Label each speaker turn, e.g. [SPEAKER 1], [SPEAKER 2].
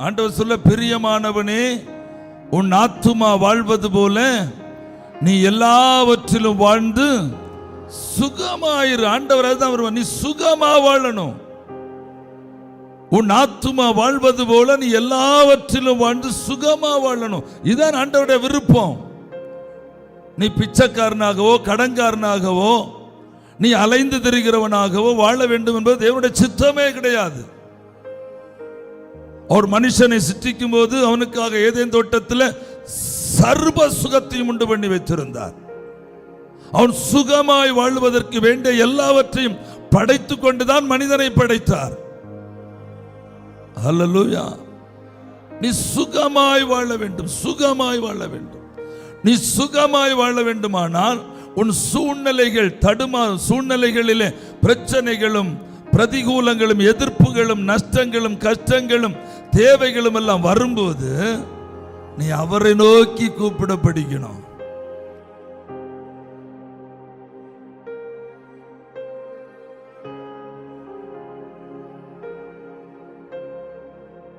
[SPEAKER 1] ஆண்டவர் சொல்ல, பிரியமானவனே, உன் ஆத்துமா வாழ்வது போல நீ எல்லாவற்றிலும் வாழ்ந்து சுகமாயிரு. ஆண்டவர் அதுதான் வருவார். நீ சுகமா வாழணும். உன் ஆத்துமா வாழ்வது போல நீ எல்லாவற்றிலும் வாழ்ந்து சுகமா வாழணும். இதுதான் ஆண்டவருடைய விருப்பம். நீ பிச்சைக்காரனாகவோ கடன்காரனாகவோ நீ அலைந்து திரிகிறவனாகவோ வாழ வேண்டும் என்பது தேவனுடைய சித்தமே கிடையாது. அவர் மனுஷனை சிற்றிக்கும் போது அவனுக்காக ஏதேன் தோட்டத்தில் சர்வ சுகத்தையும் உண்டு பண்ணி வைத்திருந்தார். அவன் சுகமாய் வாழ்வதற்கு வேண்டிய எல்லாவற்றையும் படைத்துக் கொண்டுதான் மனிதனை படைத்தார். அல்லேலூயா. நீ சுகமாய் வாழ வேண்டும், சுகமாய் வாழ வேண்டும். நீ சுகமாய் வாழ வேண்டுமானால் உன் சூழ்நிலைகள் சூழ்நிலைகளிலே பிரச்சனைகளும் பிரதிகூலங்களும் எதிர்ப்புகளும் நஷ்டங்களும் கஷ்டங்களும் தேவைகளும் எல்லாம் வரும்போது நீ அவரை நோக்கி கூப்பிட படிக்கணும்.